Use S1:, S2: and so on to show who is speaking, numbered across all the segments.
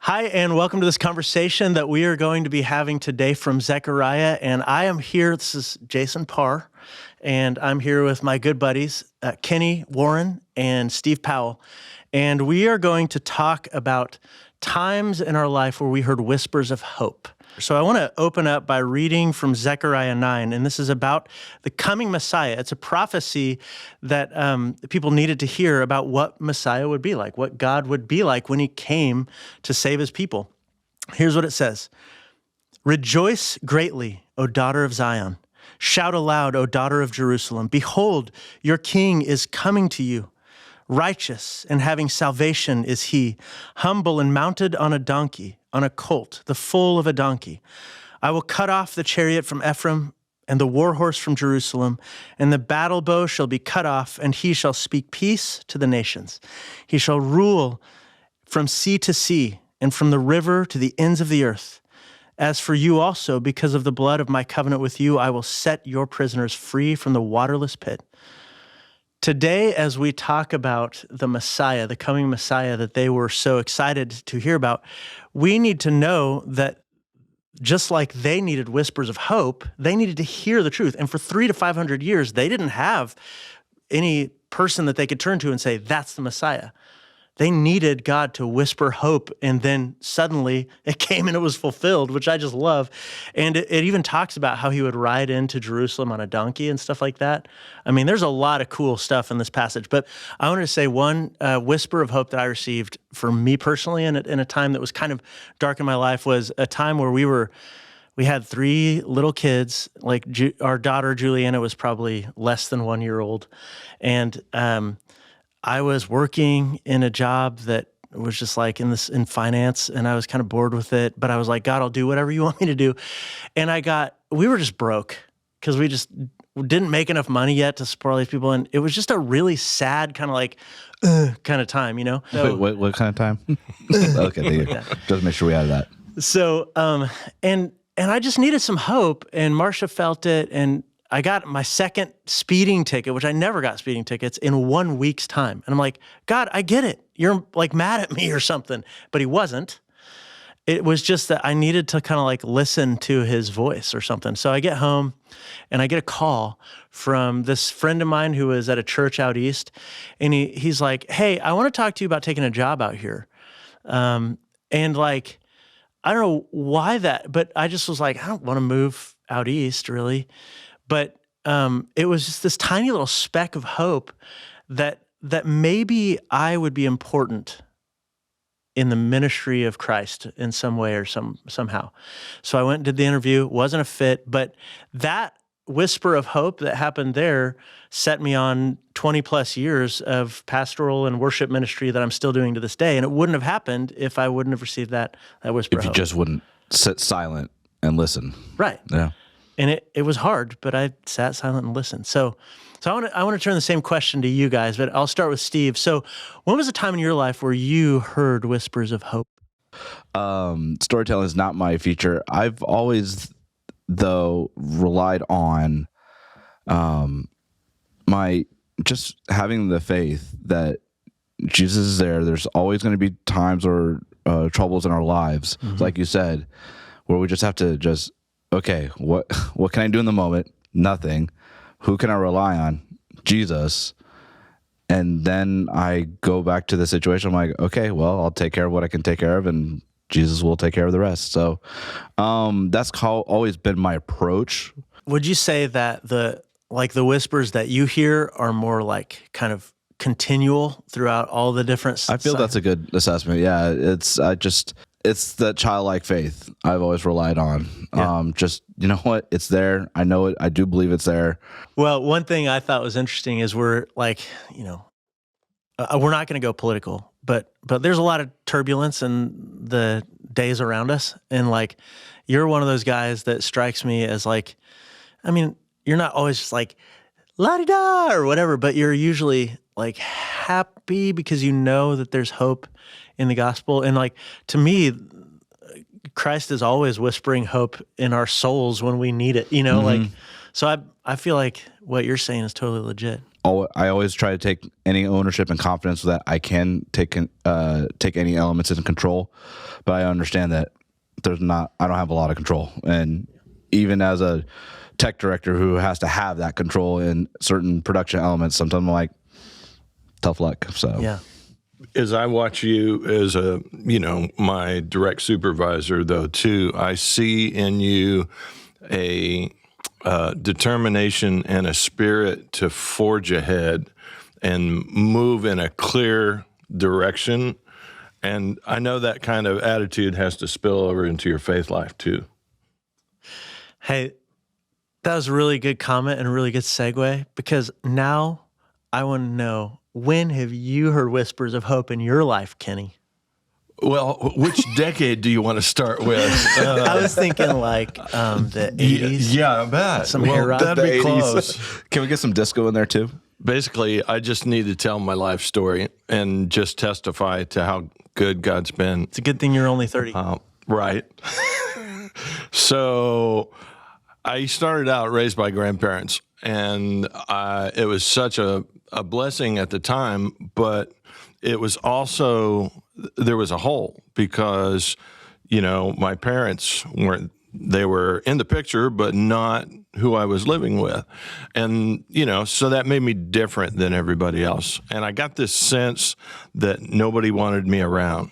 S1: Hi, and welcome to this conversation that we are going to be having today from Zechariah. And I am here, this is Jason Parr, and I'm here with my good buddies, Kenny Warren and Steve Powell. And we are going to talk about times in our life where we heard whispers of hope. So I want to open up by reading from Zechariah 9, and this is about the coming Messiah. It's a prophecy that people needed to hear about what Messiah would be like, what God would be like when he came to save his people. Here's what it says. Rejoice greatly, O daughter of Zion. Shout aloud, O daughter of Jerusalem. Behold, your king is coming to you. Righteous and having salvation is he, humble and mounted on a donkey, on a colt, the foal of a donkey. I will cut off the chariot from Ephraim and the war horse from Jerusalem, and the battle bow shall be cut off, and he shall speak peace to the nations. He shall rule from sea to sea and from the river to the ends of the earth. As for you also, because of the blood of my covenant with you, I will set your prisoners free from the waterless pit. Today, as we talk about the Messiah, the coming Messiah that they were so excited to hear about, we need to know that just like they needed whispers of hope, they needed to hear the truth. And for 300 to 500 years, they didn't have any person that they could turn to and say, that's the Messiah. They needed God to whisper hope, and then suddenly it came and it was fulfilled, which I just love. And it even talks about how he would ride into Jerusalem on a donkey and stuff like that. I mean, there's a lot of cool stuff in this passage, but I wanted to say one whisper of hope that I received for me personally in a time that was kind of dark in my life was a time where we had 3 little kids, like our daughter Juliana was probably less than 1 year old. And I was working in a job that was just like in finance, and I was kind of bored with it, but I was like, God, I'll do whatever you want me to do. And we were just broke because we just didn't make enough money yet to support all these people. And it was just a really sad kind of like, kind of time, you know? So,
S2: Wait, what kind of time? Okay, thank you.
S1: Yeah.
S2: Just make sure we add that.
S1: So, and I just needed some hope, and Marcia felt it, and I got my second speeding ticket, which I never got speeding tickets, in 1 week's time. And I'm like, God, I get it. You're like mad at me or something. But he wasn't. It was just that I needed to kind of like listen to his voice or something. So I get home and I get a call from this friend of mine who was at a church out east. And he's like, hey, I want to talk to you about taking a job out here. And like, I don't know why that, but I just was like, I don't want to move out east really. But it was just this tiny little speck of hope that maybe I would be important in the ministry of Christ in some way or somehow. So I went and did the interview, wasn't a fit, but that whisper of hope that happened there set me on 20 plus years of pastoral and worship ministry that I'm still doing to this day. And it wouldn't have happened if I wouldn't have received that whisper of hope.
S2: If you just wouldn't sit silent and listen.
S1: Right.
S2: Yeah.
S1: And it was hard, but I sat silent and listened. So I want to turn the same question to you guys, but I'll start with Steve. So when was a time in your life where you heard whispers of hope?
S2: Storytelling is not my feature. I've always, though, relied on my just having the faith that Jesus is there. There's always going to be times or troubles in our lives, like you said, where we just have to just, okay, what can I do in the moment? Nothing. Who can I rely on? Jesus. And then I go back to the situation. I'm like, okay, well, I'll take care of what I can take care of, and Jesus will take care of the rest. So that's always been my approach.
S1: Would you say that the whispers that you hear are more like kind of continual throughout all the different?
S2: I feel that's a good assessment. Yeah, it's that childlike faith I've always relied on. Yeah. Just, you know what? It's there. I know it. I do believe it's there.
S1: Well, one thing I thought was interesting is we're like, you know, we're not going to go political, but there's a lot of turbulence in the days around us. And like, you're one of those guys that strikes me as like, I mean, you're not always just like la-di-da or whatever, but you're usually like happy because you know that there's hope in the gospel. And like, to me, Christ is always whispering hope in our souls when we need it, you know, like, so I feel like what you're saying is totally legit.
S2: I always try to take any ownership and confidence that I can take any elements in control, but I understand that I don't have a lot of control, and even as a tech director who has to have that control in certain production elements, sometimes I'm like, tough luck. So
S1: Yeah.
S3: As I watch you as my direct supervisor, though, too, I see in you a determination and a spirit to forge ahead and move in a clear direction. And I know that kind of attitude has to spill over into your faith life, too.
S1: Hey, that was a really good comment and a really good segue, because now I want to know, when have you heard whispers of hope in your life, Kenny?
S3: Well, which decade do you want to start with?
S1: I was thinking like the 80s.
S3: Yeah, I bet.
S1: Some hair rock.
S3: That'd be
S2: The 80s.
S3: close.
S2: Can we get some disco in there too?
S3: Basically, I just need to tell my life story and just testify to how good God's been.
S1: It's a good thing you're only 30.
S3: Right. So I started out raised by grandparents, and it was such a blessing at the time, but it was also, there was a hole because, my parents they were in the picture, but not who I was living with. And, so that made me different than everybody else. And I got this sense that nobody wanted me around.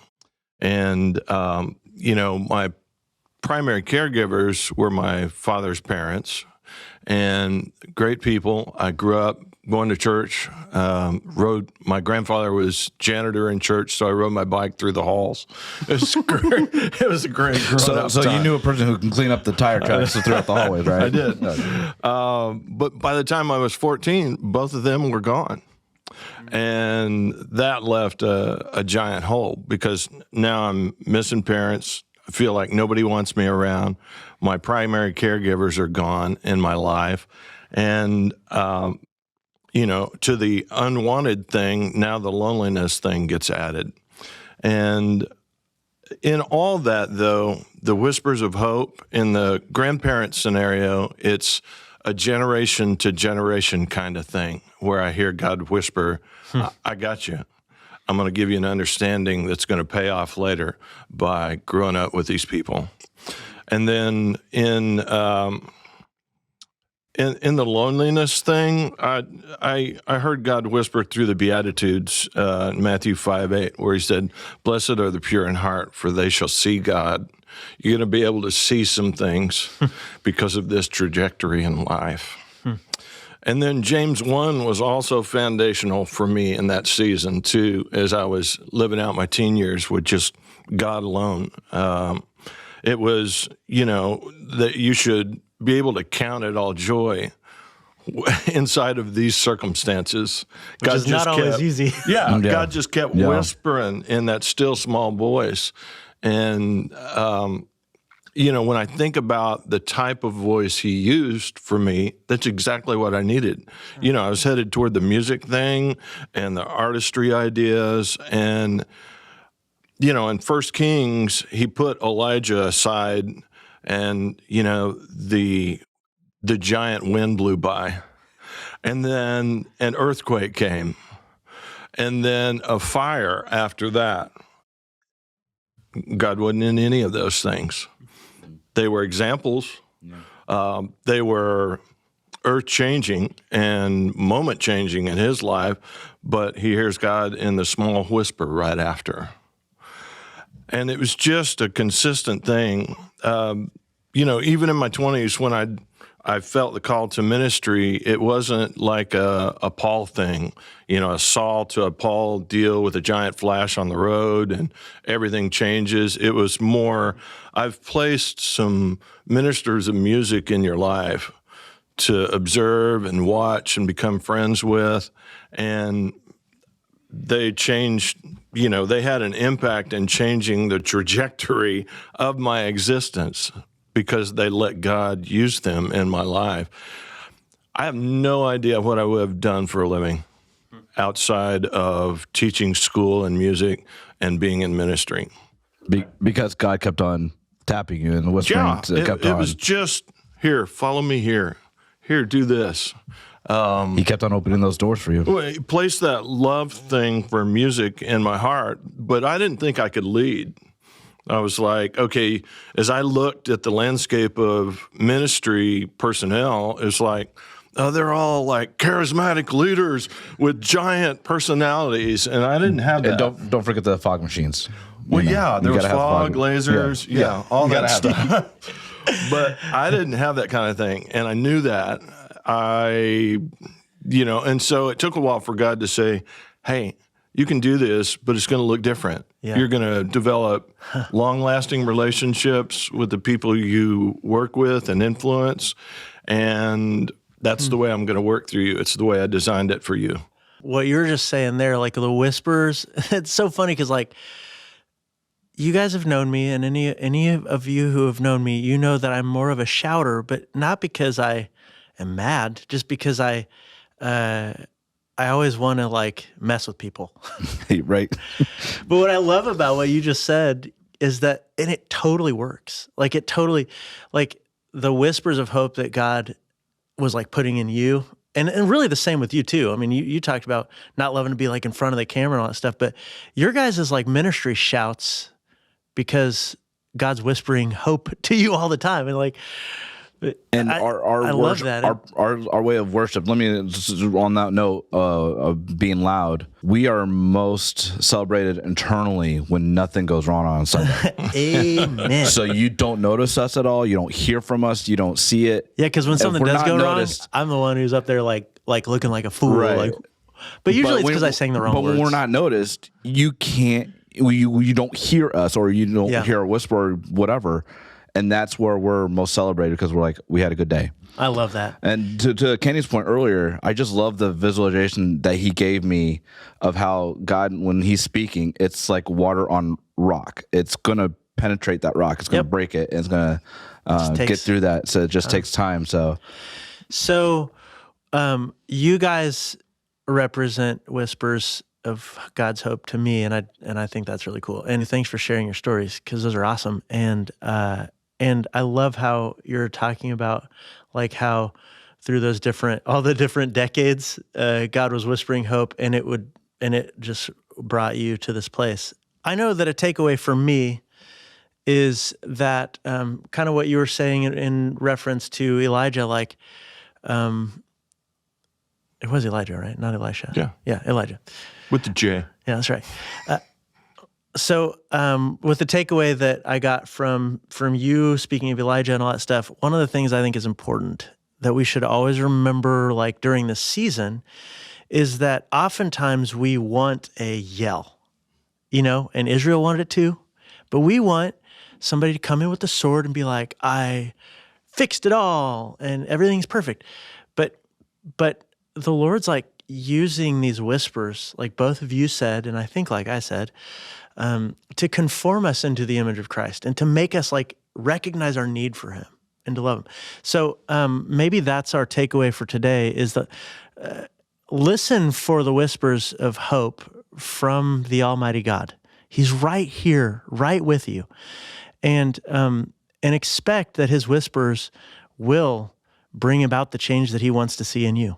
S3: And, my primary caregivers were my father's parents, and great people. I grew up going to church, my grandfather was janitor in church, so I rode my bike through the halls. It was great. It was a great growing up
S2: So
S3: time.
S2: you knew a person who can clean up the tire tracks throughout the hallways, right?
S3: I did. But by the time I was 14, both of them were gone. And that left a giant hole, because now I'm missing parents. I feel like nobody wants me around. My primary caregivers are gone in my life. And, to the unwanted thing, now the loneliness thing gets added. And in all that, though, the whispers of hope in the grandparent scenario, it's a generation to generation kind of thing where I hear God whisper, I got you. I'm going to give you an understanding that's going to pay off later by growing up with these people. And then in the loneliness thing, I heard God whisper through the Beatitudes, Matthew 5:8, where he said, "Blessed are the pure in heart, for they shall see God." You're going to be able to see some things because of this trajectory in life. And then James 1 was also foundational for me in that season, too, as I was living out my teen years with just God alone. It was, that you should be able to count it all joy inside of these circumstances.
S1: Which is not always easy.
S3: Yeah, God just kept whispering in that still small voice. And, when I think about the type of voice he used for me, that's exactly what I needed. I was headed toward the music thing and the artistry ideas. And, in 1 Kings, he put Elijah aside, and, the giant wind blew by. And then an earthquake came. And then a fire after that. God wasn't in any of those things. They were examples. They were earth-changing and moment-changing in his life, but he hears God in the small whisper right after. And it was just a consistent thing. Even in my 20s, when I felt the call to ministry, it wasn't like a Paul thing, a Saul to a Paul deal with a giant flash on the road and everything changes. It was more, I've placed some ministers of music in your life to observe and watch and become friends with, and they changed, they had an impact in changing the trajectory of my existence, because they let God use them in my life. I have no idea what I would have done for a living outside of teaching school and music and being in ministry.
S2: Because God kept on tapping you and whispering.
S3: It was just, here, follow me here. Here, do this.
S2: He kept on opening those doors for you.
S3: Well, he placed that love thing for music in my heart, but I didn't think I could lead. I was like, okay, as I looked at the landscape of ministry personnel, it's like, oh, they're all like charismatic leaders with giant personalities, and I didn't have that.
S2: And don't forget the fog machines.
S3: Well, yeah, there was
S2: gotta have
S3: fog, lasers, yeah, all that stuff. But I didn't have that kind of thing, and I knew that. And so it took a while for God to say, hey, you can do this, but it's going to look different.
S1: Yeah.
S3: You're going to develop long-lasting relationships with the people you work with and influence, and that's the way I'm going to work through you. It's the way I designed it for you.
S1: What you're just saying there, like the whispers, it's so funny because like you guys have known me, and any of you who have known me, you know that I'm more of a shouter, but not because I am mad, just because I always want to like mess with people.
S2: Right.
S1: But what I love about what you just said is that, and it totally works. Like it totally, like the whispers of hope that God was like putting in you, and really the same with you too. I mean, you talked about not loving to be like in front of the camera and all that stuff, but your guys' is like ministry shouts because God's whispering hope to you all the time. And like,
S2: And
S1: I
S2: our
S1: love
S2: worship,
S1: that.
S2: our way of worship. Let me just on that note of being loud. We are most celebrated internally when nothing goes wrong on Sunday.
S1: Amen.
S2: So you don't notice us at all. You don't hear from us. You don't see it.
S1: Yeah, because when something
S2: we're
S1: does
S2: not
S1: go
S2: noticed-
S1: wrong, I'm the one who's up there like looking like a fool.
S2: Right.
S1: Like, but usually it's
S2: when-
S1: because I sang the wrong
S2: But
S1: words.
S2: when we're not noticed, you can't. You don't hear us, or you don't
S1: Yeah.
S2: hear a whisper, or whatever. And that's where we're most celebrated because we're like, we had a good day.
S1: I love that.
S2: And to Kenny's point earlier, I just love the visualization that he gave me of how God, when he's speaking, it's like water on rock. It's going to penetrate that rock. It's going to
S1: Yep.
S2: break it. And it's going to get
S1: takes
S2: through that. So it just takes time. So
S1: you guys represent whispers of God's hope to me, and I think that's really cool. And thanks for sharing your stories because those are awesome. And I love how you're talking about like how through those all the different decades, God was whispering hope, and it just brought you to this place. I know that a takeaway for me is that kind of what you were saying in reference to Elijah, like it was Elijah, right? Not Elisha. Yeah, Elijah.
S3: With the J.
S1: Yeah, that's right. So with the takeaway that I got from you speaking of Elijah and all that stuff, one of the things I think is important that we should always remember, like during this season, is that oftentimes we want a yell, and Israel wanted it too, but we want somebody to come in with the sword and be like, I fixed it all and everything's perfect. But the Lord's like using these whispers, like both of you said, and I think like I said, to conform us into the image of Christ and to make us like recognize our need for him and to love him. So maybe that's our takeaway for today is that listen for the whispers of hope from the Almighty God. He's right here, right with you. And expect that his whispers will bring about the change that he wants to see in you.